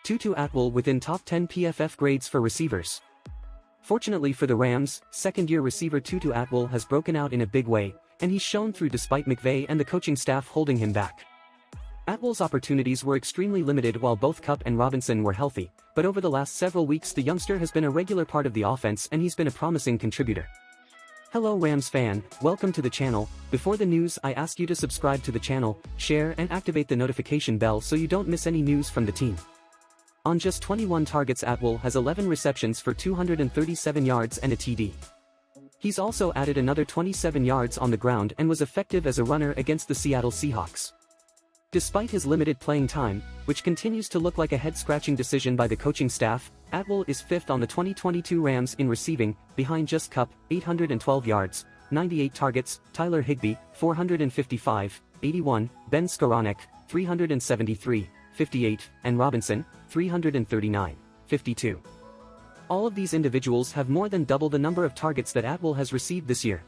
Tutu Atwell within top 10 PFF grades for receivers. Fortunately for the Rams, second-year receiver Tutu Atwell has broken out in a big way, and he's shown through despite McVay and the coaching staff holding him back. Atwell's opportunities were extremely limited while both Kupp and Robinson were healthy, but over the last several weeks the youngster has been a regular part of the offense and he's been a promising contributor. Hello Rams fan, welcome to the channel. Before the news, I ask you to subscribe to the channel, share and activate the notification bell so you don't miss any news from the team. On just 21 targets, Atwell has 11 receptions for 237 yards and a TD. He's also added another 27 yards on the ground and was effective as a runner against the Seattle Seahawks. Despite his limited playing time, which continues to look like a head-scratching decision by the coaching staff, Atwell is fifth on the 2022 Rams in receiving, behind just Kupp, 812 yards, 98 targets, Tyler Higbee, 455, 81, Ben Skowronek, 373, 58, and Robinson, 339, 52. All of these individuals have more than double the number of targets that Atwell has received this year.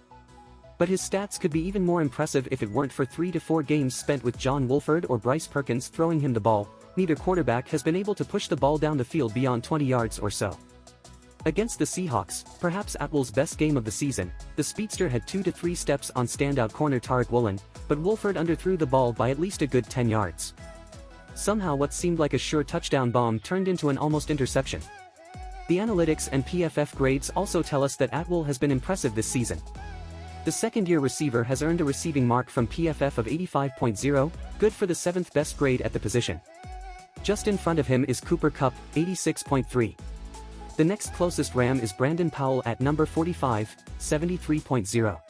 But his stats could be even more impressive if it weren't for 3 to 4 games spent with John Wolford or Bryce Perkins throwing him the ball. Neither quarterback has been able to push the ball down the field beyond 20 yards or so. Against the Seahawks, perhaps Atwell's best game of the season, the speedster had 2 to 3 steps on standout corner Tariq Woolen, but Wolford underthrew the ball by at least a good 10 yards. Somehow what seemed like a sure touchdown bomb turned into an almost interception. The analytics and PFF grades also tell us that Atwell has been impressive this season. The second-year receiver has earned a receiving mark from PFF of 85.0, good for the 7th best grade at the position. Just in front of him is Cooper Kupp, 86.3. The next closest Ram is Brandon Powell at number 45, 73.0.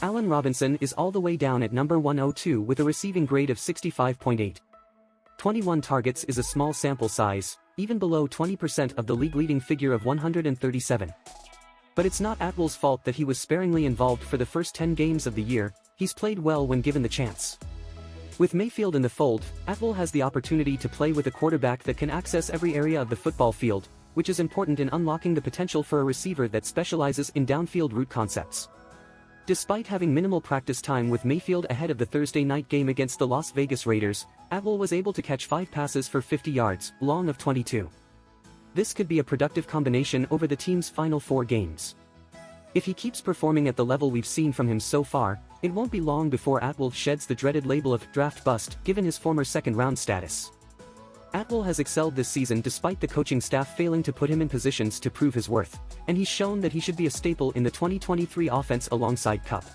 Allen Robinson is all the way down at number 102 with a receiving grade of 65.8. 21 targets is a small sample size, even below 20% of the league-leading figure of 137. But it's not Atwell's fault that he was sparingly involved for the first 10 games of the year. He's played well when given the chance. With Mayfield in the fold, Atwell has the opportunity to play with a quarterback that can access every area of the football field, which is important in unlocking the potential for a receiver that specializes in downfield route concepts. Despite having minimal practice time with Mayfield ahead of the Thursday night game against the Las Vegas Raiders, Atwell was able to catch 5 passes for 50 yards, long of 22. This could be a productive combination over the team's final 4 games. If he keeps performing at the level we've seen from him so far, it won't be long before Atwell sheds the dreaded label of draft bust given his former second-round status. Atwell has excelled this season despite the coaching staff failing to put him in positions to prove his worth, and he's shown that he should be a staple in the 2023 offense alongside Kupp.